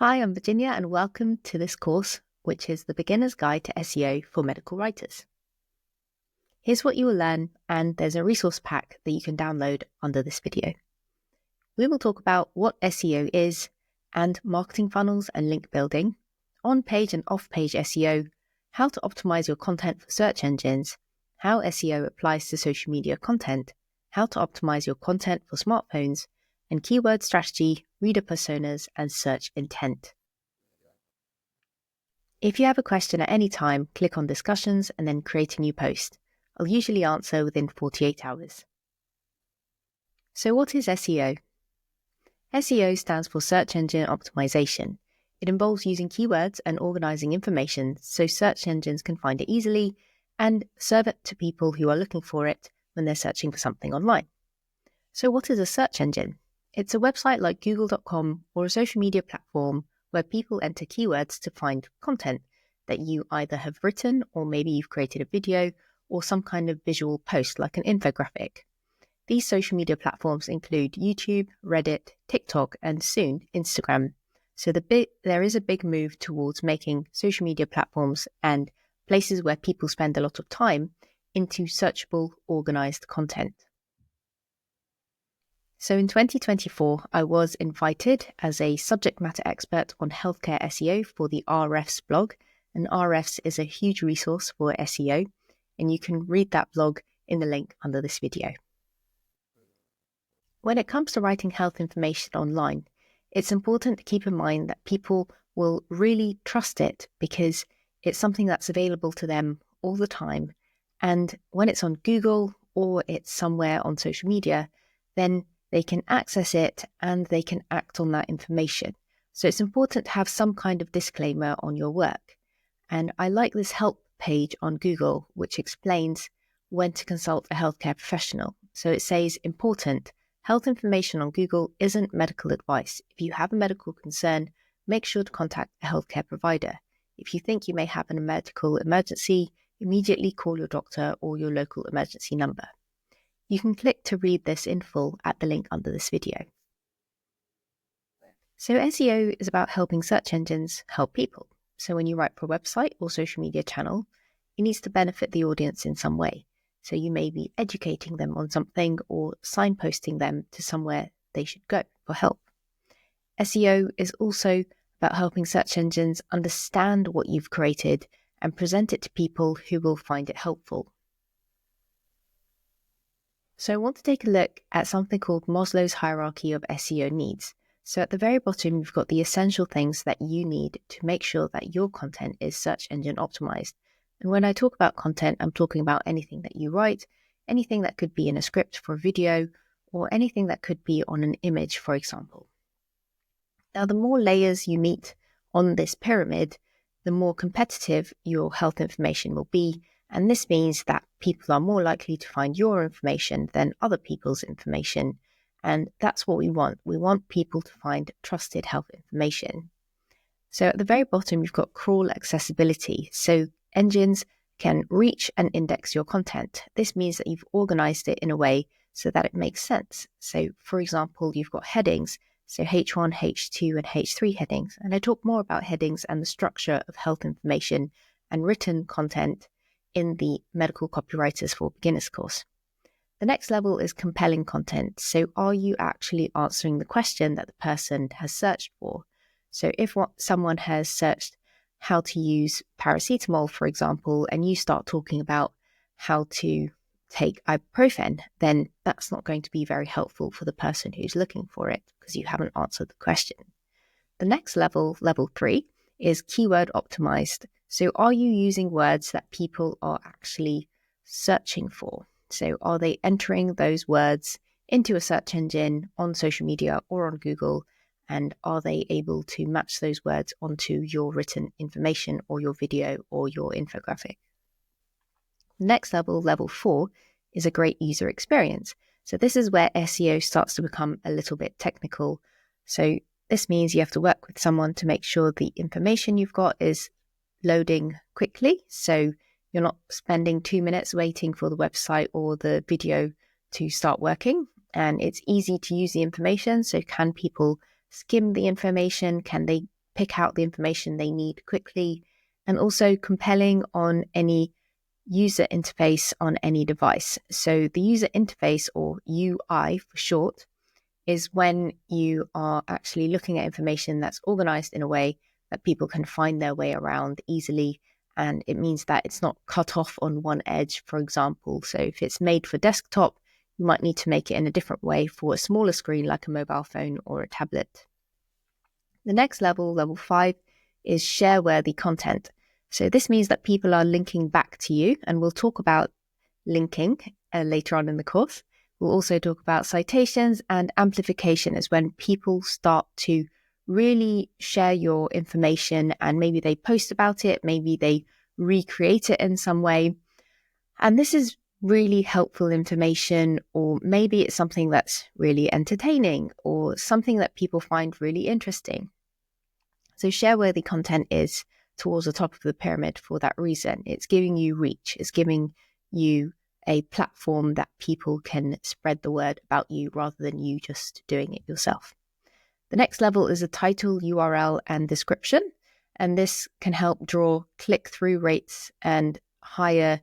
Hi, I'm Virginia and welcome to this course, which is the Beginner's Guide to SEO for Medical Writers. Here's what you will learn, and there's a resource pack that you can download under this video. We will talk about what SEO is and marketing funnels and link building, on-page and off-page SEO, how to optimize your content for search engines, how SEO applies to social media content, how to optimize your content for smartphones, and keyword strategy, reader personas, and search intent. If you have a question at any time, click on Discussions and then create a new post. I'll usually answer within 48 hours. So what is SEO? SEO stands for Search Engine Optimization. It involves using keywords and organizing information so search engines can find it easily and serve it to people who are looking for it when they're searching for something online. So what is a search engine? It's a website like google.com or a social media platform where people enter keywords to find content that you either have written or maybe you've created a video or some kind of visual post like an infographic. These social media platforms include YouTube, Reddit, TikTok, and soon Instagram. So there is a big move towards making social media platforms and places where people spend a lot of time into searchable, organized content. So in 2024, I was invited as a subject matter expert on healthcare SEO for the RFs blog, and RFs is a huge resource for SEO, and you can read that blog in the link under this video. When it comes to writing health information online, it's important to keep in mind that people will really trust it because it's something that's available to them all the time, and when it's on Google or it's somewhere on social media, then they can access it and they can act on that information. So it's important to have some kind of disclaimer on your work. And I like this help page on Google, which explains when to consult a healthcare professional. So it says, important, health information on Google isn't medical advice. If you have a medical concern, make sure to contact a healthcare provider. If you think you may have a medical emergency, immediately call your doctor or your local emergency number. You can click to read this in full at the link under this video. So SEO is about helping search engines help people. So when you write for a website or social media channel, it needs to benefit the audience in some way. So you may be educating them on something or signposting them to somewhere they should go for help. SEO is also about helping search engines understand what you've created and present it to people who will find it helpful. So I want to take a look at something called Maslow's hierarchy of SEO needs. So at the very bottom, you've got the essential things that you need to make sure that your content is search engine optimized. And when I talk about content, I'm talking about anything that you write, anything that could be in a script for a video, or anything that could be on an image, for example. Now, the more layers you meet on this pyramid, the more competitive your health information will be. And this means that people are more likely to find your information than other people's information. And that's what we want. We want people to find trusted health information. So at the very bottom, you've got crawl accessibility. So engines can reach and index your content. This means that you've organized it in a way so that it makes sense. So for example, you've got headings. So H1, H2, and H3 headings. And I talk more about headings and the structure of health information and written content in the Medical Copywriters for Beginners course. The next level is compelling content. So are you actually answering the question that the person has searched for? So if someone has searched how to use paracetamol, for example, and you start talking about how to take ibuprofen, then that's not going to be very helpful for the person who's looking for it because you haven't answered the question. The next level, level 3, is keyword optimized. So are you using words that people are actually searching for? So are they entering those words into a search engine on social media or on Google? And are they able to match those words onto your written information or your video or your infographic? Next level, level 4, is a great user experience. So this is where SEO starts to become a little bit technical. So this means you have to work with someone to make sure the information you've got is loading quickly. So you're not spending 2 minutes waiting for the website or the video to start working. And it's easy to use the information. So can people skim the information? Can they pick out the information they need quickly, and also compelling on any user interface on any device. So the user interface, or UI for short, is when you are actually looking at information that's organized in a way that people can find their way around easily. And it means that it's not cut off on one edge, for example. So if it's made for desktop, you might need to make it in a different way for a smaller screen like a mobile phone or a tablet. The next level, level 5, is share-worthy content. So this means that people are linking back to you, and we'll talk about linking later on in the course. We'll also talk about citations, and amplification is when people start to really share your information, and maybe they post about it, maybe they recreate it in some way. And this is really helpful information, or maybe it's something that's really entertaining or something that people find really interesting. So share-worthy content is towards the top of the pyramid for that reason. It's giving you reach. It's giving you a platform that people can spread the word about you rather than you just doing it yourself. The next level is a title, URL, and description. And this can help draw click-through rates and higher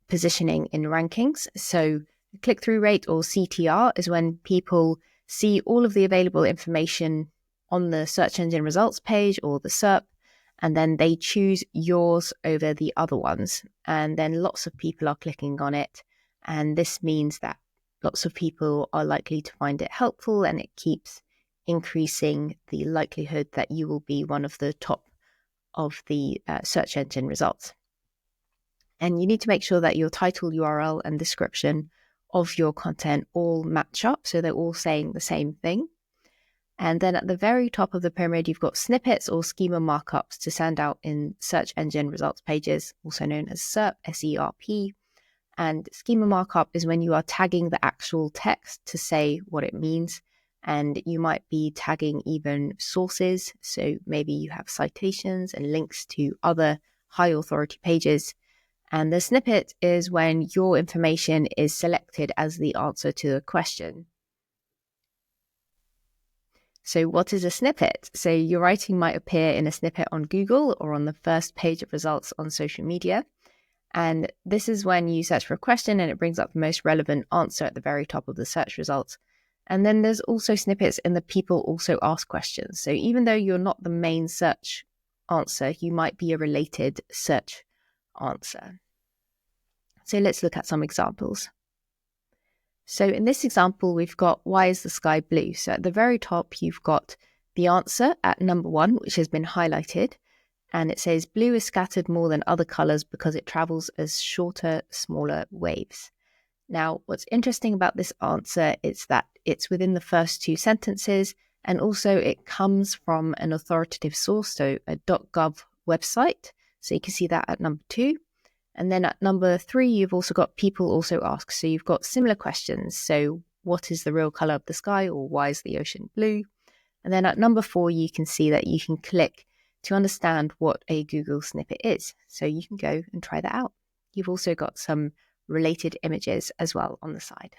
positioning in rankings. So click-through rate, or CTR, is when people see all of the available information on the search engine results page or the SERP, and then they choose yours over the other ones. And then lots of people are clicking on it. And this means that lots of people are likely to find it helpful, and it keeps increasing the likelihood that you will be one of the top of the search engine results. And you need to make sure that your title, URL, and description of your content all match up, so they're all saying the same thing. And then at the very top of the pyramid, you've got snippets or schema markups to stand out in search engine results pages, also known as SERP, S-E-R-P. And schema markup is when you are tagging the actual text to say what it means. And you might be tagging even sources. So maybe you have citations and links to other high authority pages. And the snippet is when your information is selected as the answer to a question. So what is a snippet? So your writing might appear in a snippet on Google or on the first page of results on social media. And this is when you search for a question and it brings up the most relevant answer at the very top of the search results. And then there's also snippets in the people also ask questions. So even though you're not the main search answer, you might be a related search answer. So let's look at some examples. So in this example, we've got, why is the sky blue? So at the very top, you've got the answer at number 1, which has been highlighted. And it says blue is scattered more than other colors because it travels as shorter, smaller waves. Now, what's interesting about this answer is that it's within the first 2 sentences, and also it comes from an authoritative source, so a .gov website. So you can see that at number 2. And then at number 3, you've also got people also ask. So you've got similar questions. So what is the real color of the sky, or why is the ocean blue? And then at number 4, you can see that you can click to understand what a Google snippet is. So you can go and try that out. You've also got some related images as well on the side.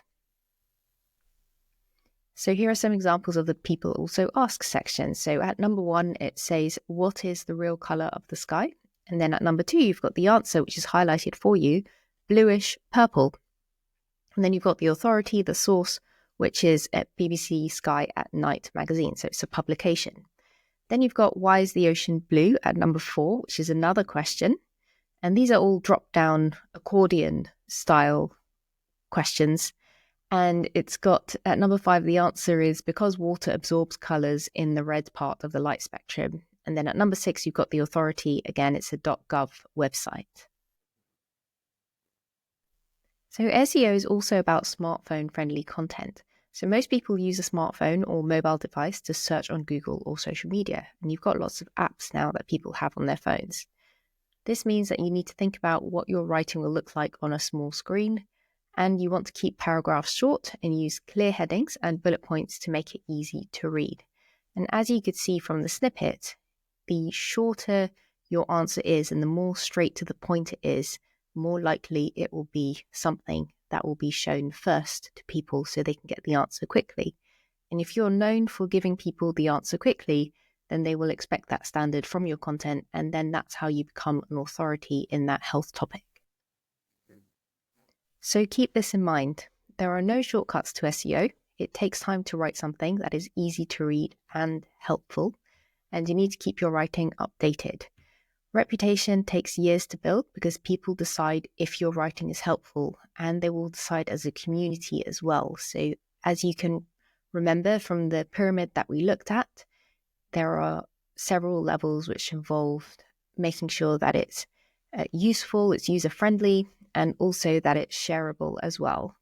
So here are some examples of the people also ask section. So at number 1, it says, what is the real color of the sky? And then at number 2, you've got the answer, which is highlighted for you, bluish purple. And then you've got the authority, the source, which is at BBC Sky at Night magazine. So it's a publication. Then you've got, why is the ocean blue at number 4, which is another question. And these are all drop-down accordion style questions. And it's got, at number 5, the answer is because water absorbs colors in the red part of the light spectrum. And then at number 6, you've got the authority. Again, it's a .gov website. So SEO is also about smartphone-friendly content. So most people use a smartphone or mobile device to search on Google or social media. And you've got lots of apps now that people have on their phones. This means that you need to think about what your writing will look like on a small screen. And you want to keep paragraphs short and use clear headings and bullet points to make it easy to read. And as you could see from the snippet, the shorter your answer is and the more straight to the point it is, more likely it will be something that will be shown first to people so they can get the answer quickly. And if you're known for giving people the answer quickly, then they will expect that standard from your content, and then that's how you become an authority in that health topic. So keep this in mind. There are no shortcuts to SEO. It takes time to write something that is easy to read and helpful, and you need to keep your writing updated. Reputation takes years to build because people decide if your writing is helpful, and they will decide as a community as well. So as you can remember from the pyramid that we looked at, there are several levels which involved making sure that it's useful, it's user-friendly, and also that it's shareable as well.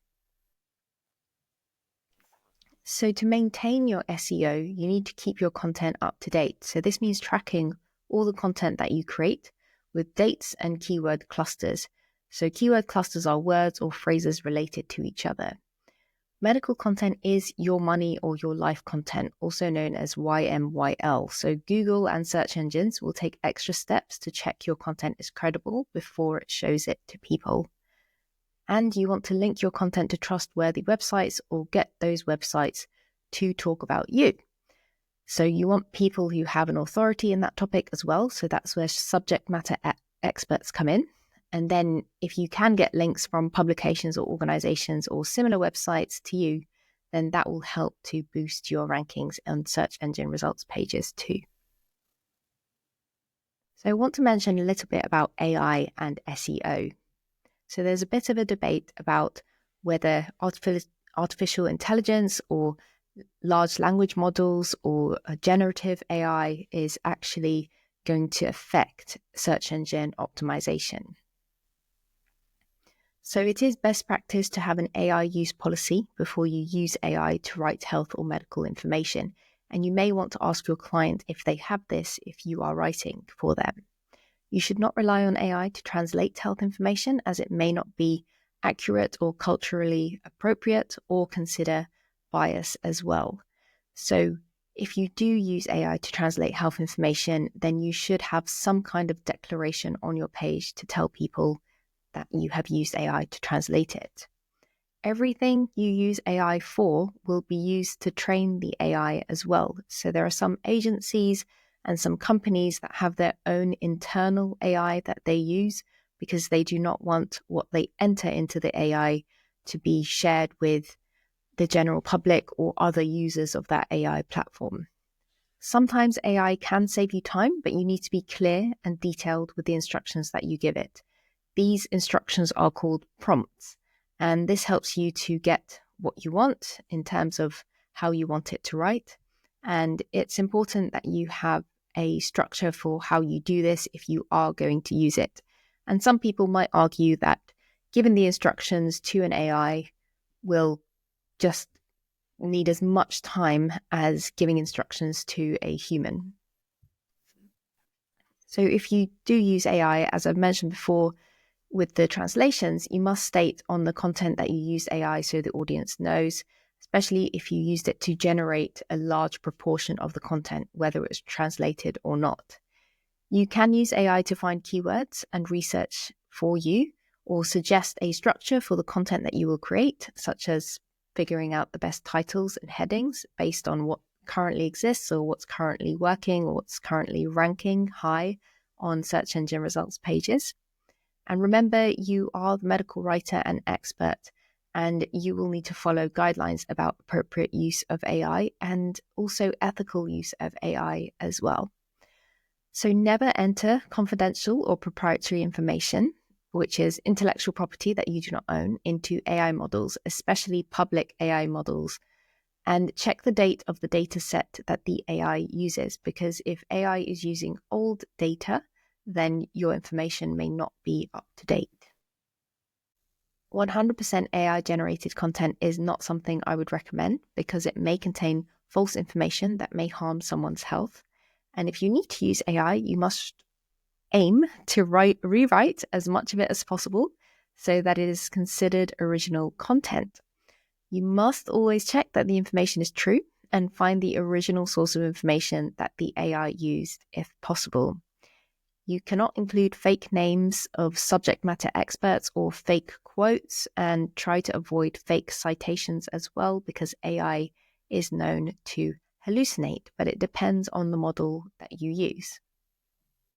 So to maintain your SEO, you need to keep your content up to date. So this means tracking all the content that you create with dates and keyword clusters. So keyword clusters are words or phrases related to each other. Medical content is your money or your life content, also known as YMYL. So Google and search engines will take extra steps to check your content is credible before it shows it to people. And you want to link your content to trustworthy websites or get those websites to talk about you. So you want people who have an authority in that topic as well. So that's where subject matter experts come in. And then if you can get links from publications or organizations or similar websites to you, then that will help to boost your rankings on search engine results pages too. So I want to mention a little bit about AI and SEO. So there's a bit of a debate about whether artificial intelligence or large language models or a generative AI is actually going to affect search engine optimization. So it is best practice to have an AI use policy before you use AI to write health or medical information. And you may want to ask your client if they have this if you are writing for them. You should not rely on AI to translate health information, as it may not be accurate or culturally appropriate, or consider bias as well. So if you do use AI to translate health information, then you should have some kind of declaration on your page to tell people that you have used AI to translate it. Everything you use AI for will be used to train the AI as well. So there are some agencies and some companies that have their own internal AI that they use because they do not want what they enter into the AI to be shared with the general public or other users of that AI platform. Sometimes AI can save you time, but you need to be clear and detailed with the instructions that you give it. These instructions are called prompts, and this helps you to get what you want in terms of how you want it to write. And it's important that you have a structure for how you do this if you are going to use it. And some people might argue that giving the instructions to an AI will just need as much time as giving instructions to a human. So if you do use AI, as I've mentioned before, with the translations, you must state on the content that you use AI so the audience knows, especially if you used it to generate a large proportion of the content, whether it's translated or not. You can use AI to find keywords and research for you, or suggest a structure for the content that you will create, such as figuring out the best titles and headings based on what currently exists or what's currently working or what's currently ranking high on search engine results pages. And remember, you are the medical writer and expert, and you will need to follow guidelines about appropriate use of AI and also ethical use of AI as well. So never enter confidential or proprietary information, which is intellectual property that you do not own, into AI models, especially public AI models. And check the date of the data set that the AI uses, because if AI is using old data, then your information may not be up to date. 100% AI generated content is not something I would recommend because it may contain false information that may harm someone's health. And if you need to use AI, you must aim to rewrite as much of it as possible so that it is considered original content. You must always check that the information is true and find the original source of information that the AI used if possible. You cannot include fake names of subject matter experts or fake quotes, and try to avoid fake citations as well, because AI is known to hallucinate, but it depends on the model that you use.